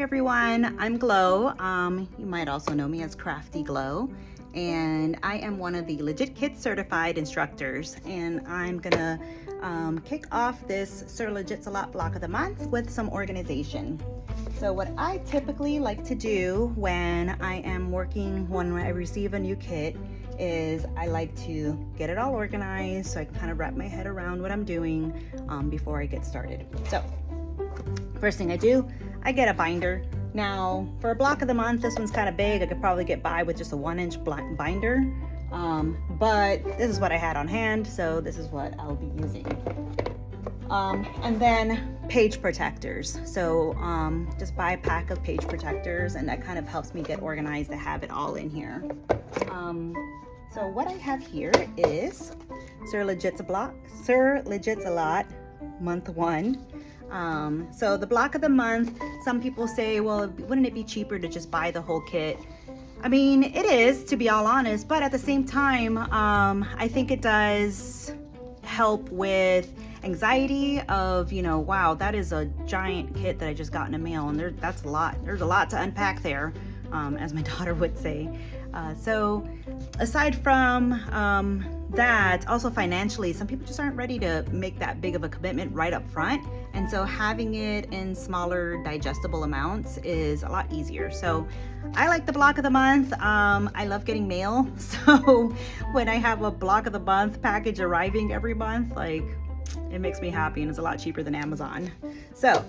everyone, I'm Glow. You might also know me as Crafty Glow, and I am one of the Legit Kit certified instructors, and I'm gonna kick off this Sir Legit's a Lot block of the month with some organization. So what I typically like to do when I am working, when I receive a new kit, is I like to get it all organized so I can kind of wrap my head around what I'm doing before I get started. So first thing I do, I get a binder. Now for a block of the month, this one's kind of big. I could probably get by with just a 1-inch binder, but this is what I had on hand, so this is what I'll be using. And then page protectors. So just buy a pack of page protectors, and that kind of helps me get organized to have it all in here. So what I have here is Sir Legit's a Lot month 1. So the block of the month, some people say, well, wouldn't it be cheaper to just buy the whole kit? I mean, it is, to be all honest, but at the same time, I think it does help with anxiety of, you know, wow, that is a giant kit that I just got in the mail, and that's a lot. There's a lot to unpack there, as my daughter would say. So aside from that, also financially, some people just aren't ready to make that big of a commitment right up front, and so having it in smaller digestible amounts is a lot easier. So I like the block of the month. I love getting mail, so when I have a block of the month package arriving every month, like, it makes me happy, and it's a lot cheaper than Amazon. So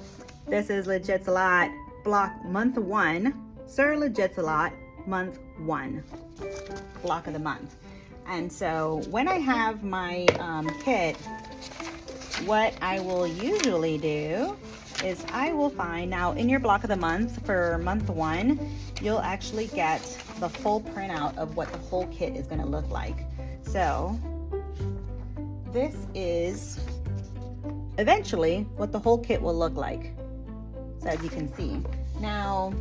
this is Legit's a Lot block month 1, Sir Legit's a Lot month 1 block of the month. And so when I have my kit, what I will usually do is I will find, now in your block of the month for month 1, you'll actually get the full printout of what the whole kit is going to look like. So this is eventually what the whole kit will look like. So as you can see, now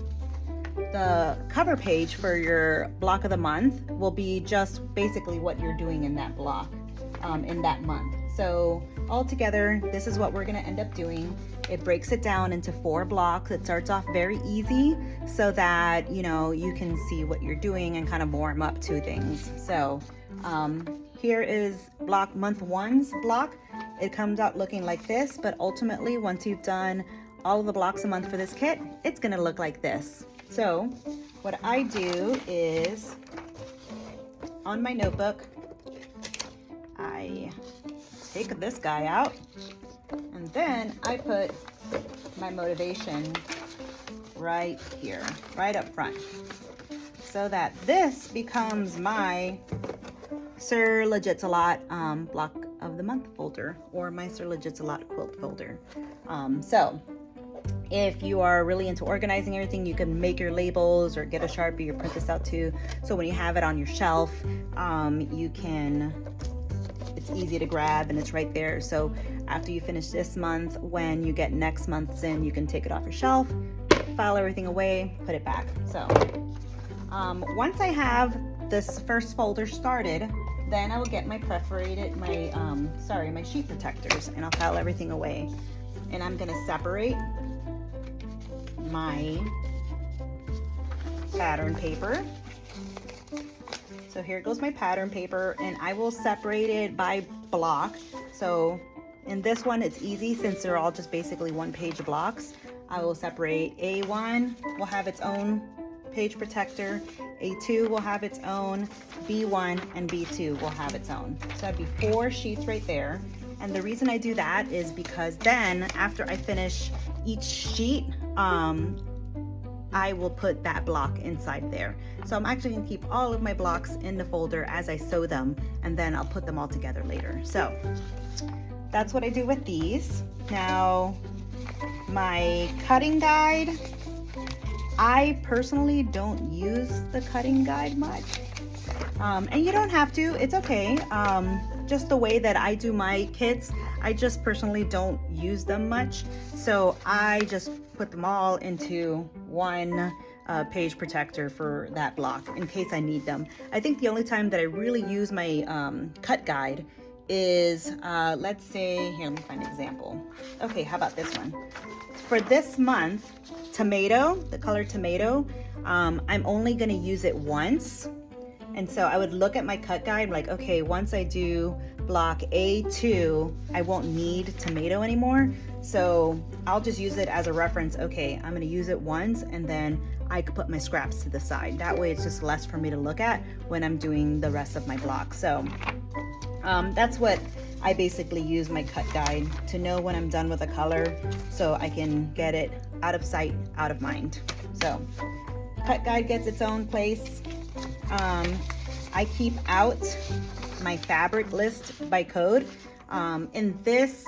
the cover page for your block of the month will be just basically what you're doing in that block, in that month. So altogether, this is what we're going to end up doing. It breaks it down into 4 blocks. It starts off very easy so that, you know, you can see what you're doing and kind of warm up to things. So here is block month 1's block. It comes out looking like this, but ultimately once you've done all of the blocks a month for this kit, it's going to look like this. So what I do is, on my notebook, I take this guy out, and then I put my motivation right here, right up front, so that this becomes my Sir Legit's a Lot block of the month folder, or my Sir Legit's a Lot quilt folder. So if you are really into organizing everything, you can make your labels or get a Sharpie or print this out too. So when you have it on your shelf, it's easy to grab and it's right there. So after you finish this month, when you get next month's in, you can take it off your shelf, file everything away, put it back. So once I have this first folder started, then I will get my my sheet protectors, and I'll file everything away. And I'm gonna separate my pattern paper. So here goes my pattern paper, and I will separate it by block. So in this one, it's easy since they're all just basically 1-page blocks. I will separate A1 will have its own page protector, A2 will have its own, B1 and B2 will have its own. So that'd be 4 sheets right there. And the reason I do that is because then after I finish each sheet, I will put that block inside there. So I'm actually gonna keep all of my blocks in the folder as I sew them, and then I'll put them all together later. So that's what I do with these. Now, my cutting guide, I personally don't use the cutting guide much. And you don't have to, it's okay. Just the way that I do my kits, I just personally don't use them much. So I just put them all into one page protector for that block in case I need them. I think the only time that I really use my cut guide is, let's say, here, let me find an example. Okay, how about this one? For this month, tomato, the color tomato, I'm only gonna use it once. And so I would look at my cut guide like, okay, once I do block A2, I won't need tomato anymore. So I'll just use it as a reference. Okay, I'm gonna use it once and then I could put my scraps to the side. That way it's just less for me to look at when I'm doing the rest of my block. So that's what I basically use my cut guide to know when I'm done with a color so I can get it out of sight, out of mind. So cut guide gets its own place. I keep out my fabric list by code. In this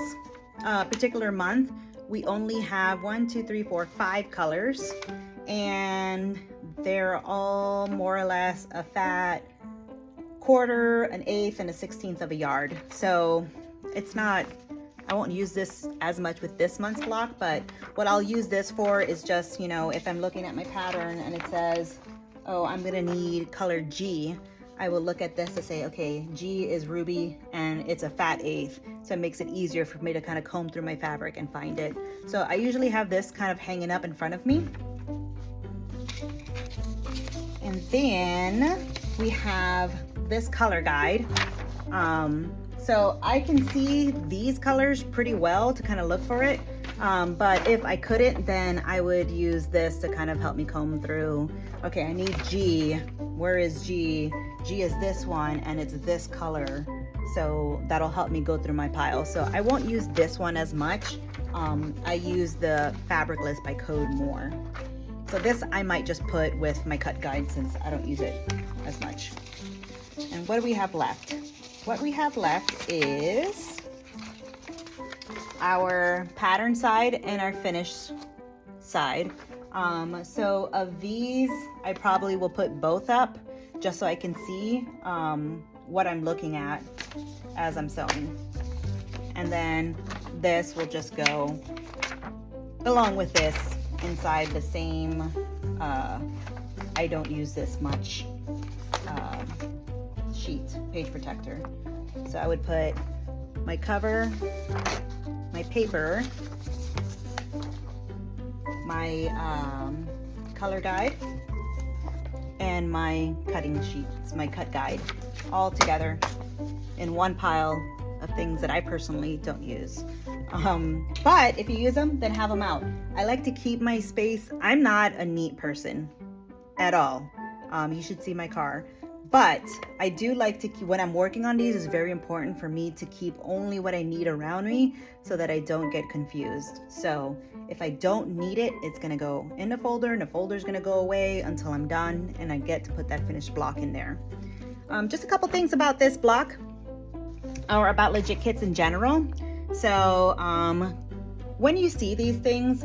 particular month, we only have 5 colors, and they're all more or less a fat quarter, an eighth, and a 1/16 of a yard. So it's not, I won't use this as much with this month's block, but what I'll use this for is just, you know, if I'm looking at my pattern and it says, oh, I'm gonna need color G, I will look at this to say, okay, G is ruby and it's a fat eighth. So it makes it easier for me to kind of comb through my fabric and find it. So I usually have this kind of hanging up in front of me. And then we have this color guide. So I can see these colors pretty well to kind of look for it. But if I couldn't, then I would use this to kind of help me comb through. Okay, I need G. Where is G? G is this one and it's this color. So that'll help me go through my pile. So I won't use this one as much. I use the fabric list by code more. So this I might just put with my cut guide since I don't use it as much. And what do we have left? What we have left is our pattern side and our finished side. So of these, I probably will put both up just so I can see what I'm looking at as I'm sewing. And then this will just go along with this inside the same, I don't use this much sheet, page protector. So I would put my cover, my paper, my color guide, and my cutting sheets, my cut guide, all together in one pile of things that I personally don't use. But if you use them, then have them out. I like to keep my space. I'm not a neat person at all. You should see my car. But I do like to keep, when I'm working on these, it's very important for me to keep only what I need around me so that I don't get confused. So if I don't need it, it's gonna go in the folder and the folder's gonna go away until I'm done and I get to put that finished block in there. Just a couple things about this block or about Legit Kits in general. So when you see these things,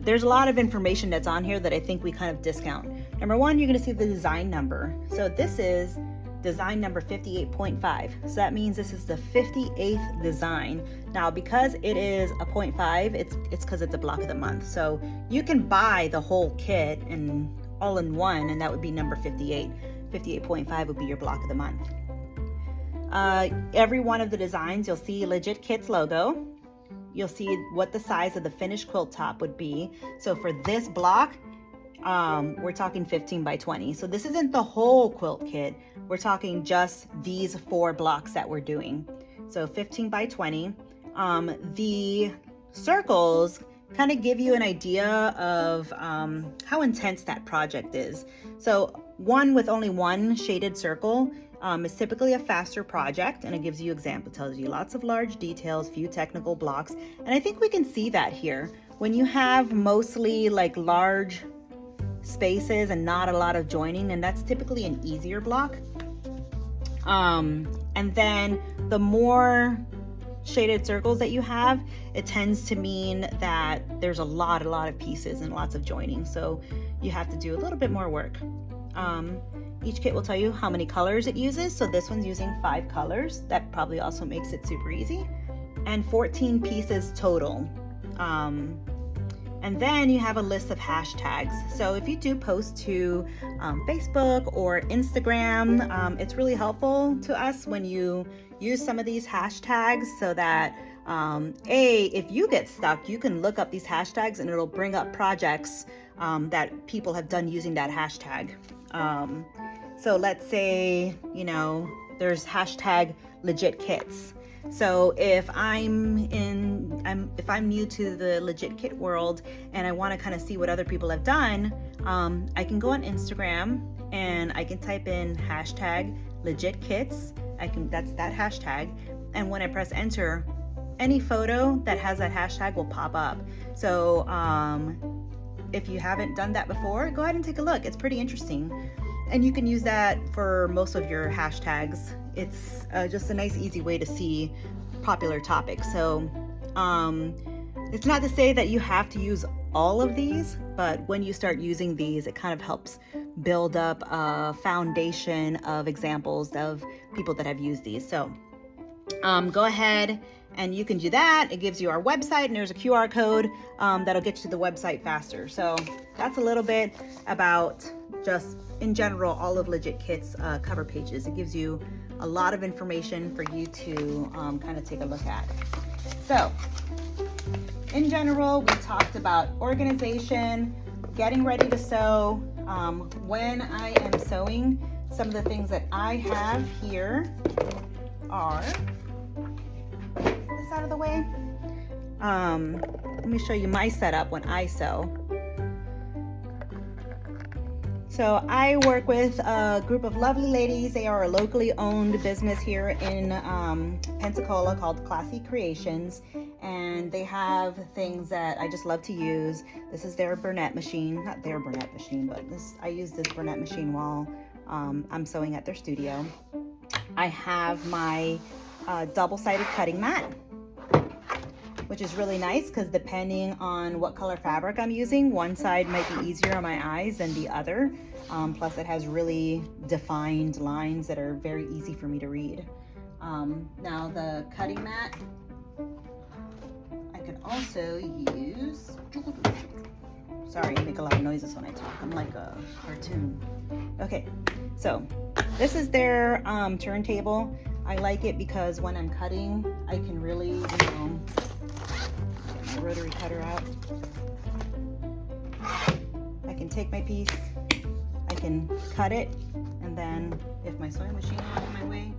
there's a lot of information that's on here that I think we kind of discount. Number one, you're gonna see the design number. So this is design number 58.5. So that means this is the 58th design. Now, because it is a 0.5, it's because it's a block of the month. So you can buy the whole kit and all in one, and that would be number 58. 58.5 would be your block of the month. Every one of the designs, you'll see Legit Kits logo. You'll see what the size of the finished quilt top would be. So for this block, we're talking 15 by 20. So this isn't the whole quilt kit. We're talking just these 4 blocks that we're doing. So 15 by 20. The circles kind of give you an idea of how intense that project is. So one with only one shaded circle is typically a faster project, and it gives you example, tells you lots of large details, few technical blocks. And I think we can see that here. When you have mostly like large spaces and not a lot of joining, and that's typically an easier block. And then the more shaded circles that you have, it tends to mean that there's a lot of pieces and lots of joining. So you have to do a little bit more work. Each kit will tell you how many colors it uses. So this one's using 5 colors. That probably also makes it super easy. And 14 pieces total. And And then you have a list of hashtags. So if you do post to Facebook or Instagram, it's really helpful to us when you use some of these hashtags so that if you get stuck, you can look up these hashtags and it'll bring up projects that people have done using that hashtag. So let's say, there's hashtag legit kits. So if I'm new to the legit kit world and I want to kind of see what other people have done, I can go on Instagram and I can type in hashtag legit kits. That's that hashtag. And when I press enter, any photo that has that hashtag will pop up. So if you haven't done that before, go ahead and take a look. It's pretty interesting. And you can use that for most of your hashtags. It's just a nice, easy way to see popular topics. So it's not to say that you have to use all of these, but when you start using these, it kind of helps build up a foundation of examples of people that have used these. So go ahead and you can do that. It gives you our website, and there's a QR code that'll get you to the website faster. So that's a little bit about just in general all of Legit Kit's cover pages. It gives you a lot of information for you to kind of take a look at. So in general, we talked about organization, getting ready to sew. When I am sewing, some of the things that I have here are this out of the way. Let me show you my setup when I sew. So I work with a group of lovely ladies. They are a locally owned business here in Pensacola called Classy Creations, and they have things that I just love to use. This is their Burnett machine, not their Burnett machine, but I use this Burnett machine while I'm sewing at their studio. I have my double-sided cutting mat, which is really nice because depending on what color fabric I'm using, one side might be easier on my eyes than the other. Plus it has really defined lines that are very easy for me to read. Now the cutting mat, I can also use, sorry, I make a lot of noises when I talk. I'm like a cartoon. Okay, so this is their turntable. I like it because when I'm cutting, I can really, get my rotary cutter out. I can take my piece, I can cut it, and then if my sewing machine is in my way,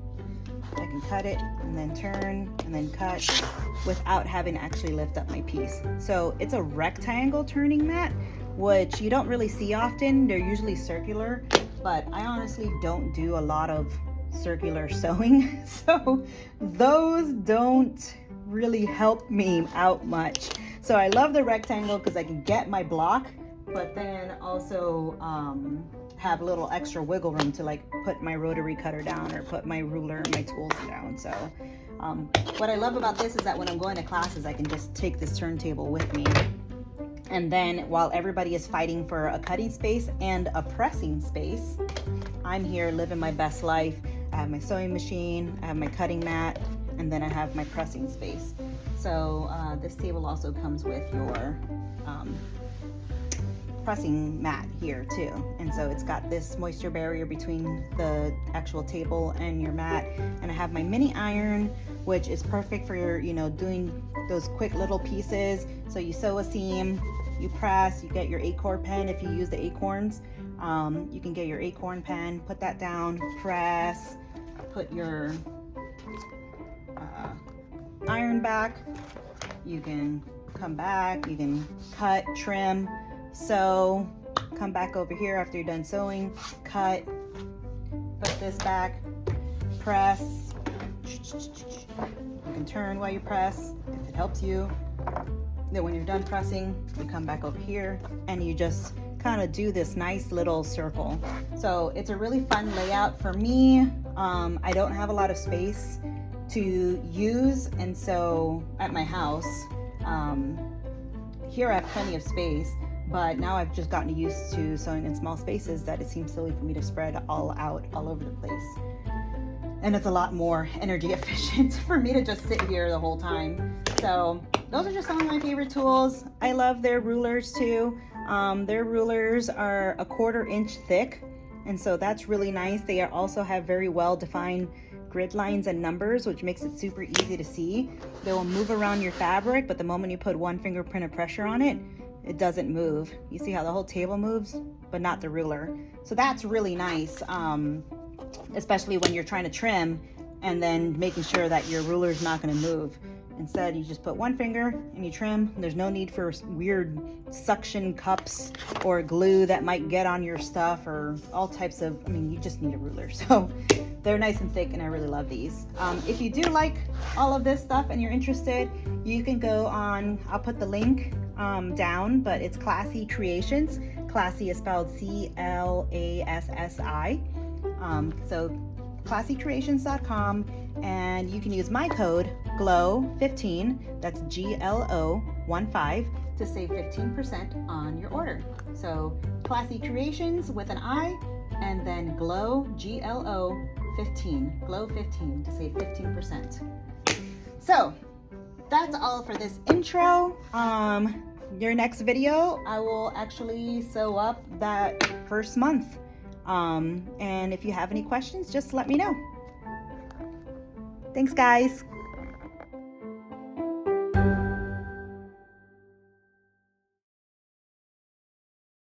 I can cut it and then turn and then cut without having to actually lift up my piece. So it's a rectangle turning mat, which you don't really see often. They're usually circular, but I honestly don't do a lot of circular sewing, so those don't really help me out much. So I love the rectangle because I can get my block, but then also have a little extra wiggle room to like put my rotary cutter down or put my ruler and my tools down. So what I love about this is that when I'm going to classes, I can just take this turntable with me. And then while everybody is fighting for a cutting space and a pressing space, I'm here living my best life. I have my sewing machine, I have my cutting mat, and then I have my pressing space. So this table also comes with your pressing mat here too. And so it's got this moisture barrier between the actual table and your mat. And I have my mini iron, which is perfect for your, doing those quick little pieces. So you sew a seam, you press, you get your acorn pen. If you use the acorns, you can get your acorn pen, put that down, press, put your iron back. You can come back, you can cut, trim, sew, come back over here after you're done sewing, cut, put this back, press. You can turn while you press if it helps you. Then when you're done pressing, you come back over here and you just kind of do this nice little circle. So it's a really fun layout for me. I don't have a lot of space to use, and so at my house, here I have plenty of space, but now I've just gotten used to sewing in small spaces that it seems silly for me to spread all out all over the place. And it's a lot more energy efficient for me to just sit here the whole time. So those are just some of my favorite tools. I love their rulers too. Their rulers are 1/4 inch thick, and so that's really nice. They also have very well defined grid lines and numbers, which makes it super easy to see. They will move around your fabric, but the moment you put one fingerprint of pressure on it, it doesn't move. You see how the whole table moves, but not the ruler. So that's really nice, especially when you're trying to trim and then making sure that your ruler is not going to move. Instead, you just put one finger and you trim. There's no need for weird suction cups or glue that might get on your stuff or all types of, I mean, you just need a ruler. So they're nice and thick and I really love these. If you do like all of this stuff and you're interested, you can go on, I'll put the link down, but it's Classy Creations. Classy is spelled C-L-A-S-S-I. So classycreations.com, and you can use my code GLOW15, that's GLO15, to save 15% on your order. So Classy Creations with an I, and then GLOW, GLO15, GLOW15 to save 15%. So that's all for this intro. Your next video, I will actually sew up that first month. And if you have any questions, just let me know. Thanks, guys.